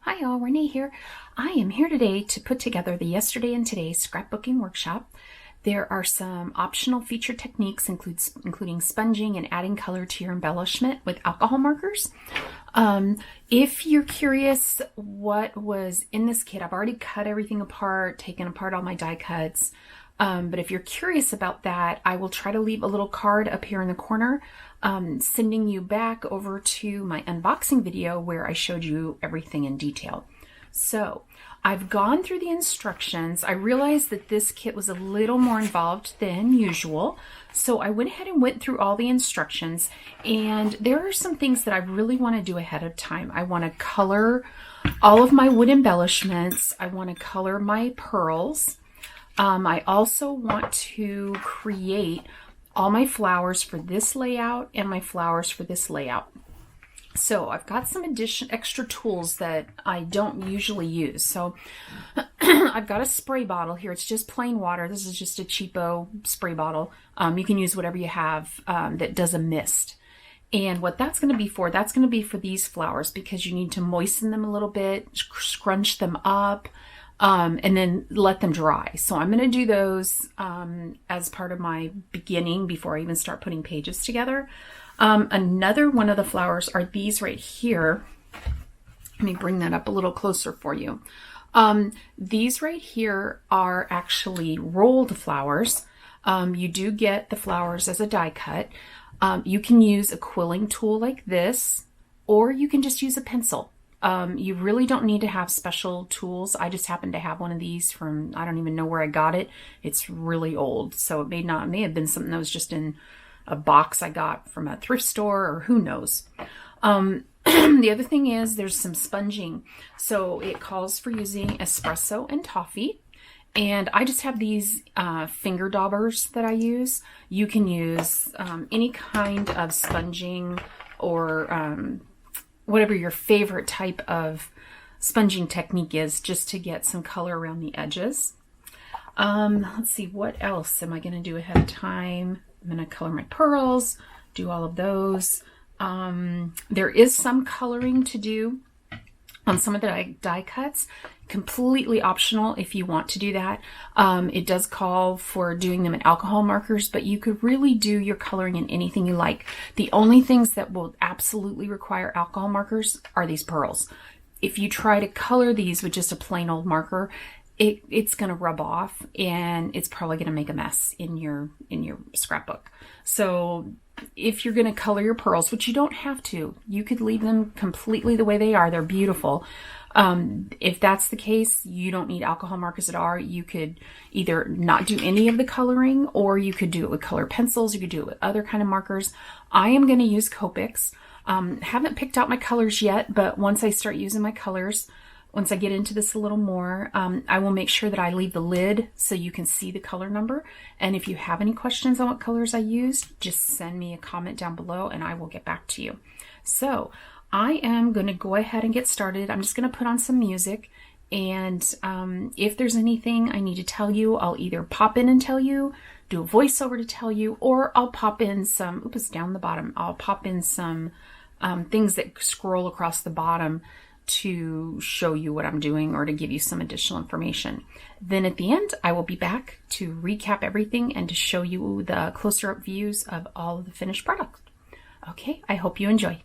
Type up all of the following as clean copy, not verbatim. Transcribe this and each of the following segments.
Hi all, Renee here. I am here today to put together the Yesterday and Today scrapbooking workshop. There are some optional feature techniques including sponging and adding color to your embellishment with alcohol markers. If you're curious what was in this kit, I've already cut everything apart, taken apart all my die cuts. But if you're curious about that, I will try to leave a little card up here in the corner, sending you back over to my unboxing video where I showed you everything in detail. So I've gone through the instructions. I realized that this kit was a little more involved than usual. So I went ahead and went through all the instructions, and there are some things that I really want to do ahead of time. I want to color all of my wood embellishments. I want to color my pearls. I also want to create all my flowers for this layout and my flowers for this layout. So I've got some extra tools that I don't usually use. So I've got a spray bottle here. It's just plain water. This is just a cheapo spray bottle. You can use whatever you have that does a mist. And what that's going to be for, that's going to be for these flowers because you need to moisten them a little bit, scrunch them up, and then let them dry. So I'm going to do those as part of my beginning before I even start putting pages together. Another one of the flowers are these right here. Let me bring that up a little closer for you. These right here are actually rolled flowers. You do get the flowers as a die cut. You can use a quilling tool like this, or you can just use a pencil. You really don't need to have special tools. I just happen to have one of these from, I don't even know where I got it. It's really old. So it may have been something that was just in a box I got from a thrift store, or who knows. The other thing is there's some sponging. So it calls for using espresso and toffee. And I just have these finger daubers that I use. You can use any kind of sponging or whatever your favorite type of sponging technique is, just to get some color around the edges. Let's see, what else am I going to do ahead of time? I'm going to color my pearls, do all of those. There is some coloring to do on some of the die cuts. Completely optional if you want to do that. It does call for doing them in alcohol markers, but you could really do your coloring in anything you like. The only things that will absolutely require alcohol markers are these pearls. If you try to color these with just a plain old marker, it's going to rub off, and it's probably going to make a mess in your scrapbook. So if you're going to color your pearls, which you don't have to, you could leave them completely the way they are. They're beautiful. If that's the case, you don't need alcohol markers at all. You could either not do any of the coloring, or you could do it with colored pencils. You could do it with other kind of markers. I am going to use Copics. Haven't picked out my colors yet, but once I start using my colors, once I get into this a little more, I will make sure that I leave the lid so you can see the color number. And if you have any questions on what colors I used, just send me a comment down below and I will get back to you. So I am going to go ahead and get started. I'm just going to put on some music, and if there's anything I need to tell you, I'll either pop in and tell you, do a voiceover to tell you, or I'll pop in some, oops, down the bottom, I'll pop in some things that scroll across the bottom to show you what I'm doing or to give you some additional information. Then at the end, I will be back to recap everything and to show you the closer up views of all of the finished product. Okay, I hope you enjoy.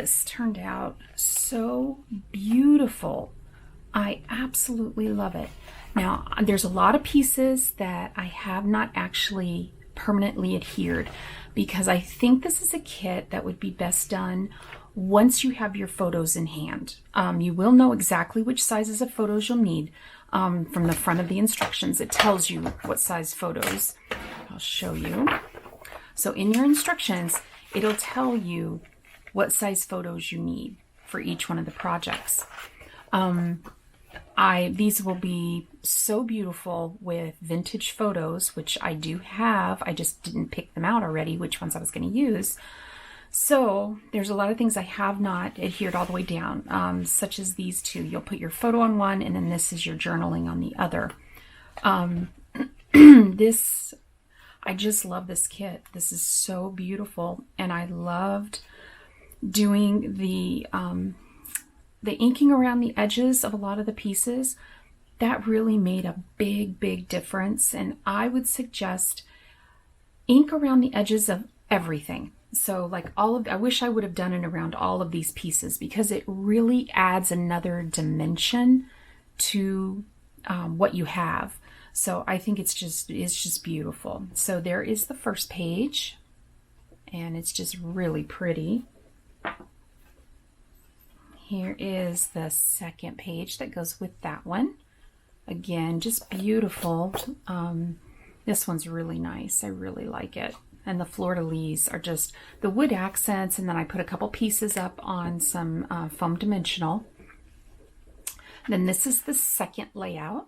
this turned out so beautiful. I absolutely love it. Now, there's a lot of pieces that I have not actually permanently adhered because I think this is a kit that would be best done once you have your photos in hand. You will know exactly which sizes of photos you'll need from the front of the instructions. It tells you what size photos. I'll show you. So in your instructions, it'll tell you what size photos you need for each one of the projects. These will be so beautiful with vintage photos, which I do have. I just didn't pick them out already, which ones I was going to use. So there's a lot of things I have not adhered all the way down, such as these two. You'll put your photo on one, and then this is your journaling on the other. I just love this kit. This is so beautiful, and I loved doing the inking around the edges of a lot of the pieces. That really made a big difference, and I would suggest ink around the edges of everything. So like I wish I would have done it around all of these pieces because it really adds another dimension to what you have. So I think it's just beautiful. So there is the first page, and it's just really pretty. Here is the second page that goes with that one. Again, just beautiful. This one's really nice. I really like it. And the fleur-de-lis are just the wood accents, and then I put a couple pieces up on some foam dimensional. Then this is the second layout,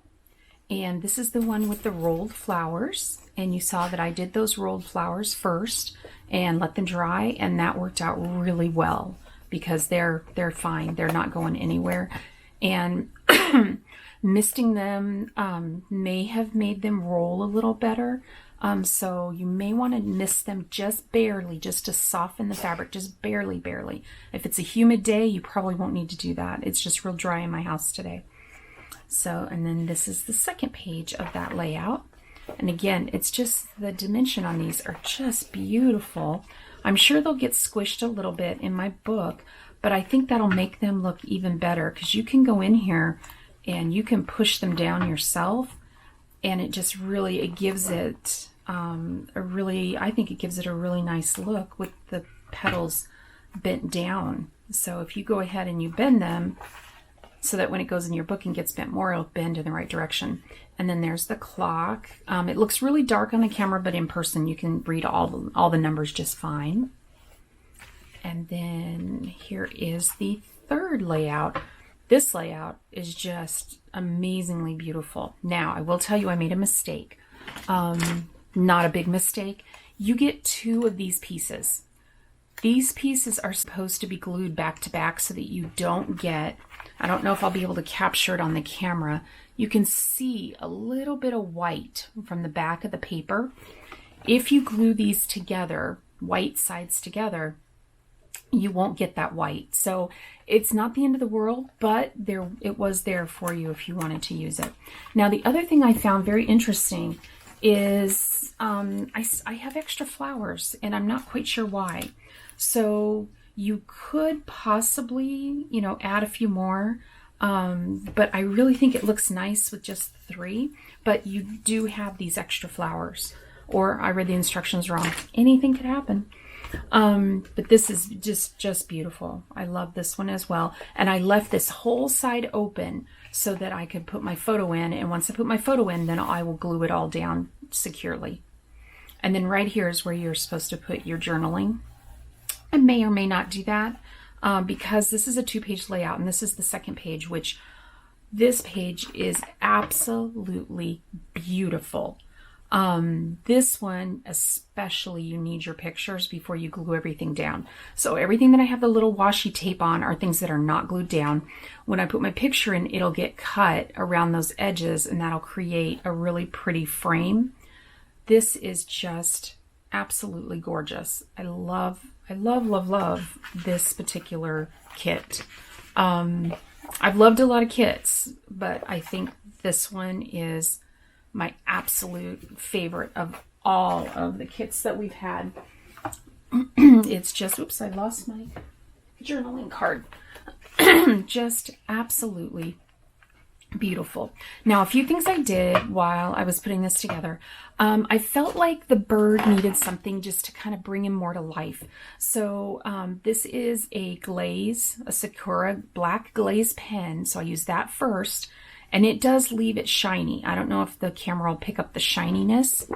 and this is the one with the rolled flowers. And you saw that I did those rolled flowers first and let them dry, and that worked out really well because they're fine. They're not going anywhere. And misting them may have made them roll a little better. So you may want to mist them just barely, just to soften the fabric, just barely. If it's a humid day, you probably won't need to do that. It's just real dry in my house today. So, and then this is the second page of that layout. And again, it's just the dimension on these are just beautiful. I'm sure they'll get squished a little bit in my book, but I think that'll make them look even better because you can go in here and you can push them down yourself, and it just really, it gives it I think it gives it a really nice look with the petals bent down. So if you go ahead and you bend them so that when it goes in your book and gets bent more, it'll bend in the right direction. And then there's the clock. It looks really dark on the camera, but in person you can read all the numbers just fine. And then here is the third layout. This layout is just amazingly beautiful. Now, I will tell you I made a mistake. Not a big mistake. You get 2 of these pieces. These pieces are supposed to be glued back to back so that you don't get, I don't know if I'll be able to capture it on the camera. You can see a little bit of white from the back of the paper. If you glue these together, white sides together, you won't get that white. So it's not the end of the world, but it was there for you if you wanted to use it. Now, the other thing I found very interesting is I have extra flowers, and I'm not quite sure why. So you could possibly, add a few more, but I really think it looks nice with just 3. But you do have these extra flowers, or I read the instructions wrong. Anything could happen. But this is just beautiful. I love this one as well. And I left this whole side open so that I could put my photo in. And once I put my photo in, then I will glue it all down securely. And then right here is where you're supposed to put your journaling. I may or may not do that because this is a 2-page layout, and this is the second page, which this page is absolutely beautiful. This one, especially, you need your pictures before you glue everything down. So everything that I have the little washi tape on are things that are not glued down. When I put my picture in, it'll get cut around those edges, and that'll create a really pretty frame. This is just absolutely gorgeous. I love this particular kit. I've loved a lot of kits, but I think this one is my absolute favorite of all of the kits that we've had. It's just, oops, I lost my journaling card. Just absolutely beautiful. Now, a few things I did while I was putting this together. I felt like the bird needed something just to kind of bring him more to life. So this is a glaze, a Sakura black glaze pen. So I used that first, and it does leave it shiny. I don't know if the camera will pick up the shininess.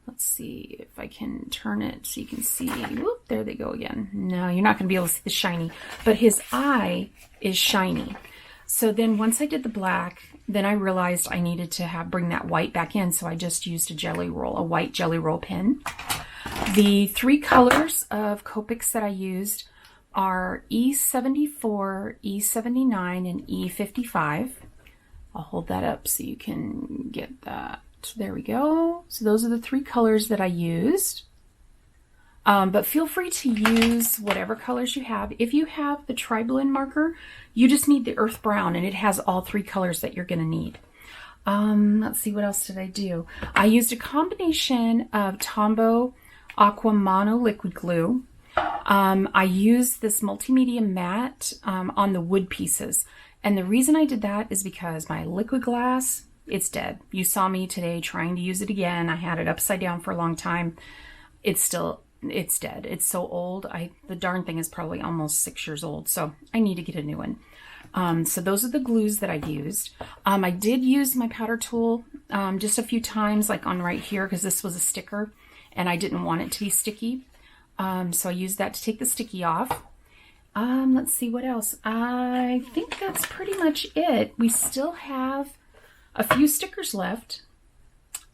Let's see if I can turn it so you can see. Whoop, there they go again. No, you're not going to be able to see the shiny, but his eye is shiny. So then once I did the black, then I realized I needed to bring that white back in. So I just used a white jelly roll pen. The 3 colors of Copics that I used are E74, E79, and E55. I'll hold that up so you can get that. There we go. So those are the 3 colors that I used. But feel free to use whatever colors you have. If you have the tri-blend marker, you just need the earth brown, and it has all 3 colors that you're going to need. Let's see, what else did I do? I used a combination of Tombow Aqua Mono liquid glue. I used this multimedia matte on the wood pieces. And the reason I did that is because my liquid glass, it's dead. You saw me today trying to use it again. I had it upside down for a long time. It's dead. It's so old. The darn thing is probably almost 6 years old. So I need to get a new one. So those are the glues that I used. I did use my powder tool just a few times, like on right here, because this was a sticker and I didn't want it to be sticky. So I used that to take the sticky off. Let's see what else. I think that's pretty much it. We still have a few stickers left.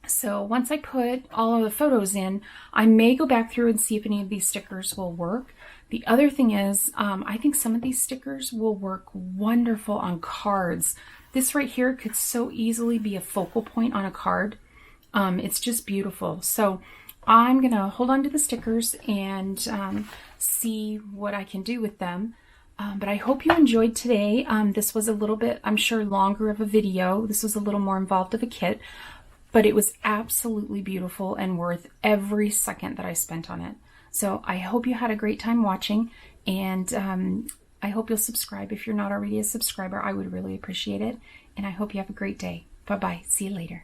So once I put all of the photos in, I may go back through and see if any of these stickers will work. The other thing is, I think some of these stickers will work wonderful on cards. This right here could so easily be a focal point on a card. It's just beautiful. So I'm going to hold on to the stickers and see what I can do with them. But I hope you enjoyed today. This was a little bit, I'm sure, longer of a video. This was a little more involved of a kit, but it was absolutely beautiful and worth every second that I spent on it. So I hope you had a great time watching, and I hope you'll subscribe. If you're not already a subscriber, I would really appreciate it. And I hope you have a great day. Bye-bye. See you later.